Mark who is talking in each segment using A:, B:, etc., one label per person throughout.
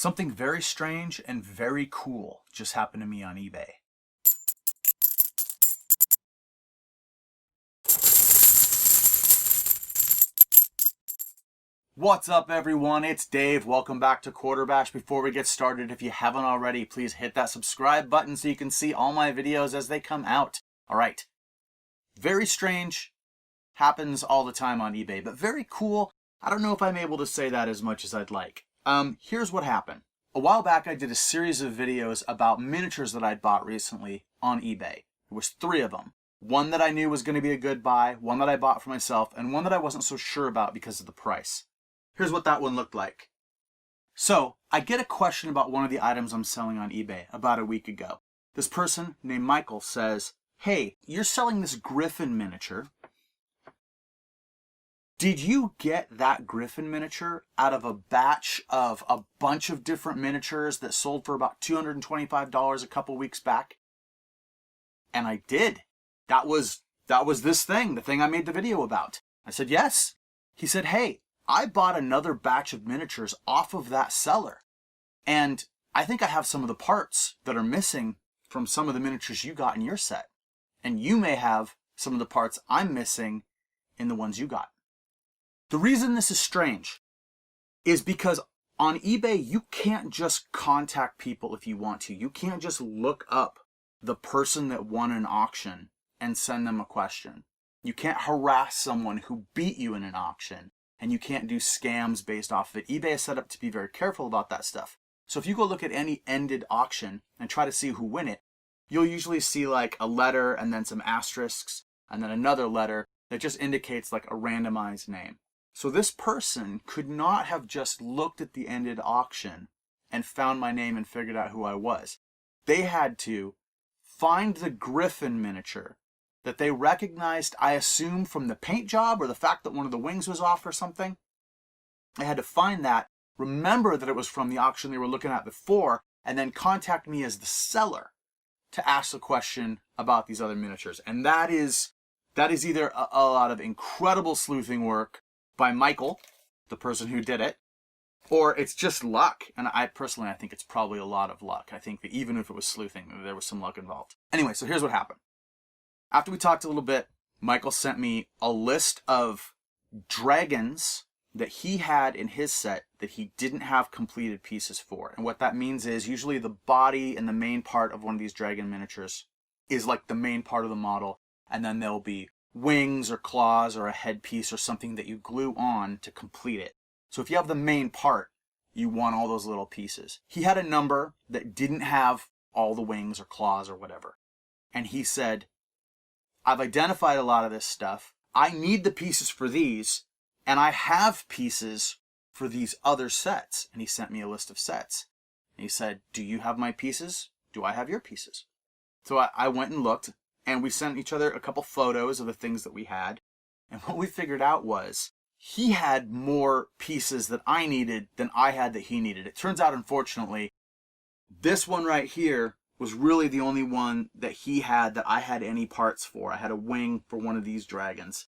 A: Something very strange and very cool just happened to me on eBay. What's up, everyone? It's Dave. Welcome back to Quarterbash. Before we get started, if you haven't already, please hit that subscribe button so you can see all my videos as they come out. All right. Very strange. Happens all the time on eBay, but very cool. I don't know if I'm able to say that as much as I'd like. Here's what happened. A while back, I did a series of videos about miniatures that I'd bought recently on eBay. There was 3 of them. One that I knew was going to be a good buy, one that I bought for myself, and one that I wasn't so sure about because of the price. Here's what that one looked like. So, I get a question about one of the items I'm selling on eBay about a week ago. This person named Michael says, "Hey, you're selling this Griffin miniature. Did you get that Griffin miniature out of a batch of a bunch of different miniatures that sold for about $225 a couple weeks back?" And I did. That was this thing, the thing I made the video about. I said, yes. He said, "Hey, I bought another batch of miniatures off of that seller. And I think I have some of the parts that are missing from some of the miniatures you got in your set. And you may have some of the parts I'm missing in the ones you got." The reason this is strange is because on eBay, you can't just contact people if you want to. You can't just look up the person that won an auction and send them a question. You can't harass someone who beat you in an auction, and you can't do scams based off of it. eBay is set up to be very careful about that stuff. So if you go look at any ended auction and try to see who win it, you'll usually see like a letter and then some asterisks and then another letter that just indicates like a randomized name. So this person could not have just looked at the ended auction and found my name and figured out who I was. They had to find the Griffin miniature that they recognized, I assume, from the paint job or the fact that one of the wings was off or something. They had to find that, remember that it was from the auction they were looking at before, and then contact me as the seller to ask a question about these other miniatures. And that is either a lot of incredible sleuthing work by Michael, the person who did it, or it's just luck. And I think it's probably a lot of luck. I think that even if it was sleuthing, there was some luck involved. Anyway, so here's what happened. After we talked a little bit, Michael sent me a list of dragons that he had in his set that he didn't have completed pieces for. And what that means is usually the body and the main part of one of these dragon miniatures is like the main part of the model, and then there'll be wings or claws or a headpiece or something that you glue on to complete it. So if you have the main part, you want all those little pieces. He had a number that didn't have all the wings or claws or whatever. And he said, "I've identified a lot of this stuff. I need the pieces for these, and I have pieces for these other sets." And he sent me a list of sets. And he said, "Do you have my pieces? Do I have your pieces?" So I went and looked, and we sent each other a couple photos of the things that we had. And what we figured out was he had more pieces that I needed than I had that he needed. It turns out, unfortunately, this one right here was really the only one that he had that I had any parts for. I had a wing for one of these dragons.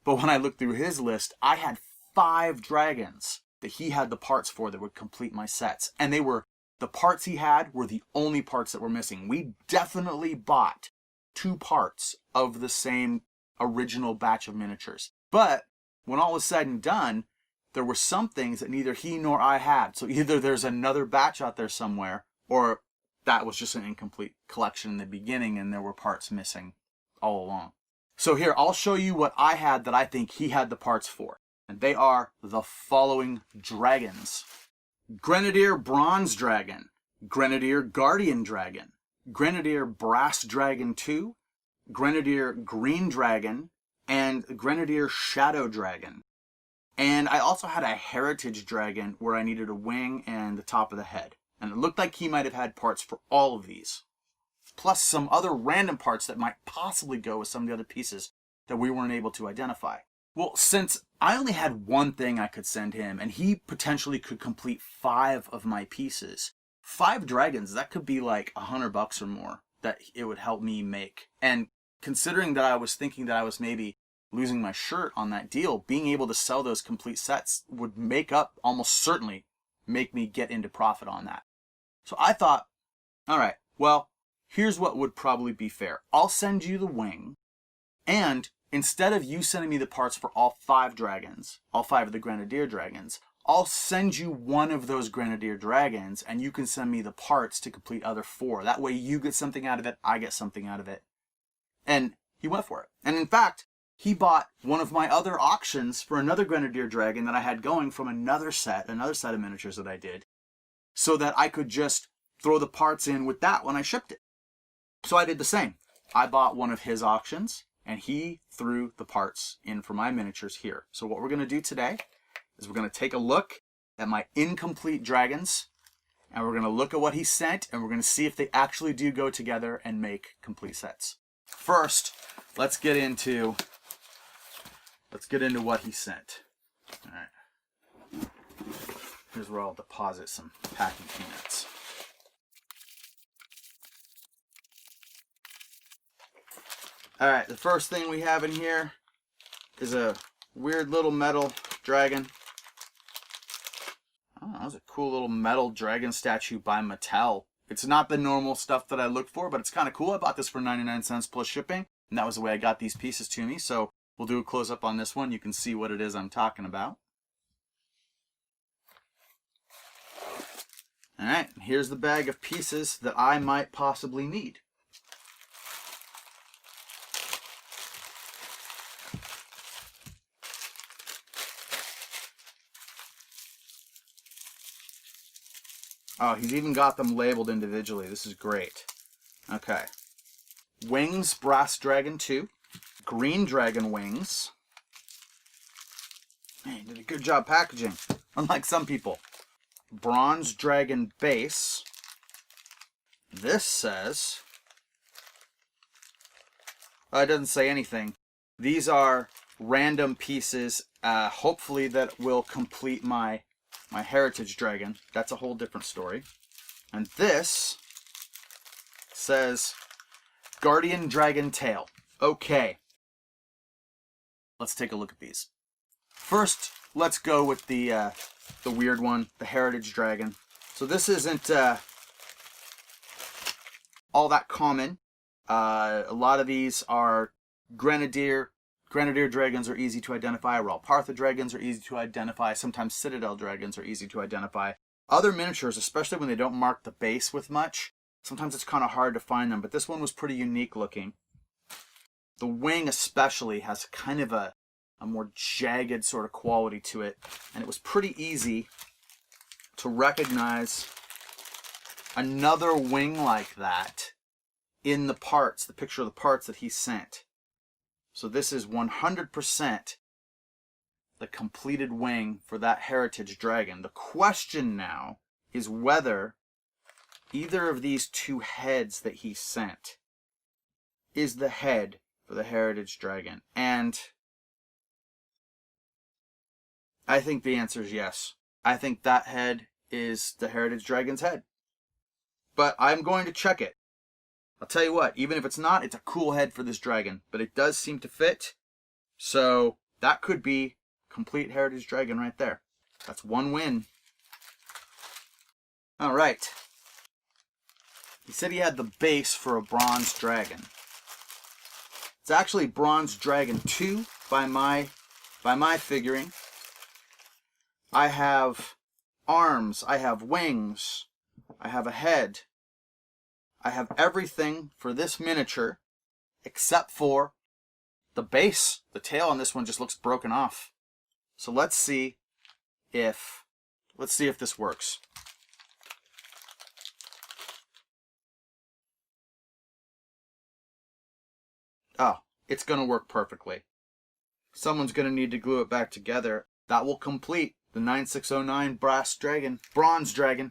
A: But when I looked through his list, I had 5 dragons that he had the parts for that would complete my sets. And the parts he had were the only parts that were missing. We definitely bought 2 parts of the same original batch of miniatures. But when all was said and done, there were some things that neither he nor I had. So either there's another batch out there somewhere, or that was just an incomplete collection in the beginning and there were parts missing all along. So here, I'll show you what I had that I think he had the parts for. And they are the following dragons: Grenadier Bronze Dragon, Grenadier Guardian Dragon, Grenadier Brass Dragon 2, Grenadier Green Dragon, and Grenadier Shadow Dragon. And I also had a Heritage Dragon where I needed a wing and the top of the head. And it looked like he might have had parts for all of these, plus some other random parts that might possibly go with some of the other pieces that we weren't able to identify. Well, since I only had one thing I could send him, and he potentially could complete 5 of my pieces, 5 dragons, that could be like $100 or more that it would help me make. And considering that I was thinking that I was maybe losing my shirt on that deal, being able to sell those complete sets would make up almost certainly make me get into profit on that. So I thought, all right, well, here's what would probably be fair. I'll send you the wing, and instead of you sending me the parts for all 5 dragons, all 5 of the Grenadier dragons, I'll send you one of those Grenadier dragons, and you can send me the parts to complete other 4. That way you get something out of it, I get something out of it. And he went for it. And in fact, he bought one of my other auctions for another Grenadier dragon that I had going from another set of miniatures that I did, so that I could just throw the parts in with that when I shipped it. So I did the same. I bought one of his auctions, and he threw the parts in for my miniatures here. So what we're going to do today is we're going to take a look at my incomplete dragons, and we're going to look at what he sent, and we're going to see if they actually do go together and make complete sets. First, let's get into what he sent. All right. Here's where I'll deposit some packing peanuts. All right, the first thing we have in here is a weird little metal dragon. Oh, that was a cool little metal dragon statue by Mattel. It's not the normal stuff that I look for, but it's kind of cool. I bought this for 99 cents plus shipping, and that was the way I got these pieces to me. So we'll do a close-up on this one. You can see what it is I'm talking about. All right, here's the bag of pieces that I might possibly need. Oh, he's even got them labeled individually. This is great. Okay. Wings, Brass Dragon 2. Green Dragon Wings. Man, he did a good job packaging, unlike some people. Bronze Dragon Base. This says... it doesn't say anything. These are random pieces, hopefully that will complete my Heritage Dragon. That's a whole different story. And this says Guardian Dragon Tail. Okay. Let's take a look at these. First, let's go with the weird one, the Heritage Dragon. So this isn't all that common. A lot of these are Grenadier dragons are easy to identify. Partha dragons are easy to identify. Sometimes Citadel dragons are easy to identify. Other miniatures, especially when they don't mark the base with much, sometimes it's kind of hard to find them. But this one was pretty unique looking. The wing especially has kind of a more jagged sort of quality to it. And it was pretty easy to recognize another wing like that in the parts, the picture of the parts that he sent. So this is 100% the completed wing for that Heritage Dragon. The question now is whether either of these 2 heads that he sent is the head for the Heritage Dragon. And I think the answer is yes. I think that head is the Heritage Dragon's head. But I'm going to check it. I'll tell you what, even if it's not, it's a cool head for this dragon. But it does seem to fit. So that could be complete Heritage Dragon right there. That's 1 win. All right. He said he had the base for a Bronze Dragon. It's actually Bronze Dragon 2 by my figuring. I have arms, I have wings, I have a head. I have everything for this miniature except for the base. The tail on this one just looks broken off. So let's see if this works. Oh, it's going to work perfectly. Someone's going to need to glue it back together. That will complete the 9609 Bronze Dragon.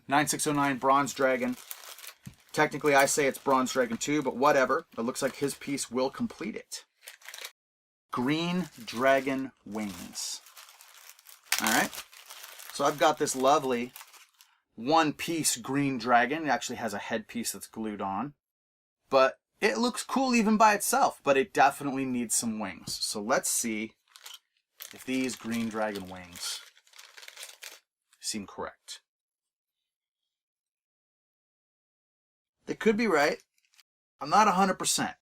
A: 9609 Bronze Dragon. Technically, I say it's Bronze Dragon 2, but whatever. It looks like his piece will complete it. Green Dragon Wings. Alright. So I've got this lovely 1-piece green dragon. It actually has a headpiece that's glued on. But it looks cool even by itself, but it definitely needs some wings. So let's see if these green dragon wings seem correct. It could be right. I'm not 100%.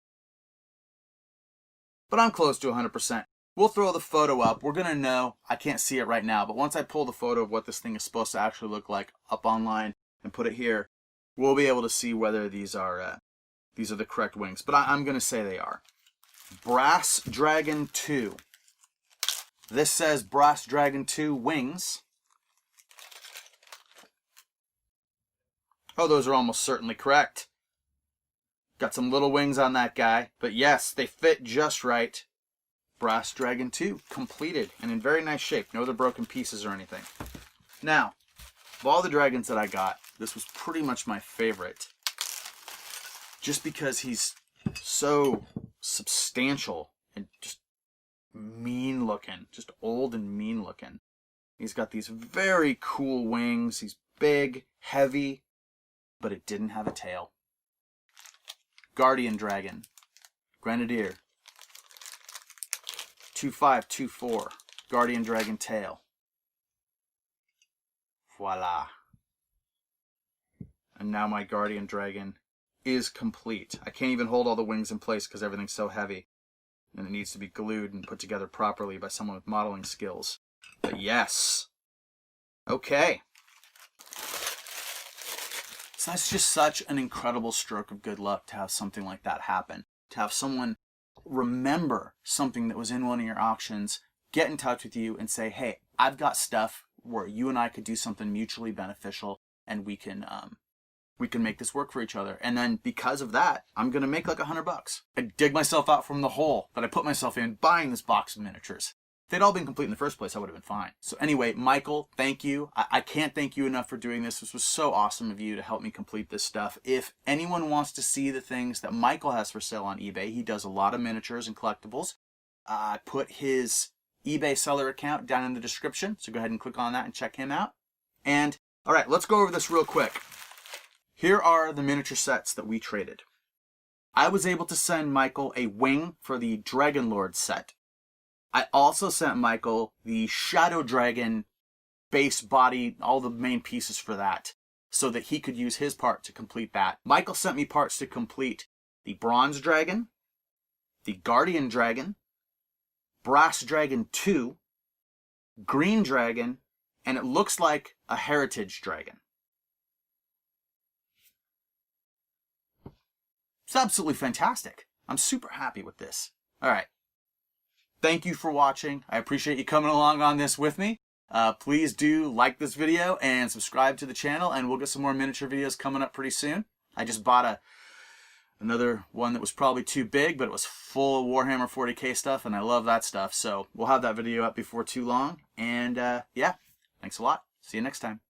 A: But I'm close to 100%. We'll throw the photo up. We're going to know. I can't see it right now, but once I pull the photo of what this thing is supposed to actually look like up online and put it here, we'll be able to see whether these are the correct wings. But I'm going to say they are. Brass Dragon 2. This says Brass Dragon 2 wings. Oh, those are almost certainly correct. Got some little wings on that guy. But yes, they fit just right. Brass Dragon 2, completed and in very nice shape. No other broken pieces or anything. Now, of all the dragons that I got, this was pretty much my favorite. Just because he's so substantial and just mean looking. Just old and mean looking. He's got these very cool wings. He's big, heavy, but it didn't have a tail. Guardian Dragon. Grenadier. 2524. Guardian Dragon tail. Voila. And now my Guardian Dragon is complete. I can't even hold all the wings in place because everything's so heavy. And it needs to be glued and put together properly by someone with modeling skills. But yes. Okay. So that's just such an incredible stroke of good luck to have something like that happen. To have someone remember something that was in one of your auctions, get in touch with you and say, hey, I've got stuff where you and I could do something mutually beneficial and we can make this work for each other. And then because of that, I'm going to make like $100. I dig myself out from the hole that I put myself in buying this box of miniatures. If they'd all been complete in the first place, I would have been fine. So anyway, Michael, thank you. I can't thank you enough for doing this. This was so awesome of you to help me complete this stuff. If anyone wants to see the things that Michael has for sale on eBay, he does a lot of miniatures and collectibles. I put his eBay seller account down in the description, so go ahead and click on that and check him out. And all right, let's go over this real quick. Here are the miniature sets that we traded. I was able to send Michael a wing for the Dragon Lord set. I also sent Michael the Shadow Dragon base body, all the main pieces for that, so that he could use his part to complete that. Michael sent me parts to complete the Bronze Dragon, the Guardian Dragon, Brass Dragon 2, Green Dragon, and it looks like a Heritage Dragon. It's absolutely fantastic. I'm super happy with this. All right. Thank you for watching. I appreciate you coming along on this with me. Please do like this video and subscribe to the channel, and we'll get some more miniature videos coming up pretty soon. I just bought another one that was probably too big, but it was full of Warhammer 40K stuff, and I love that stuff. So we'll have that video up before too long. And yeah, thanks a lot. See you next time.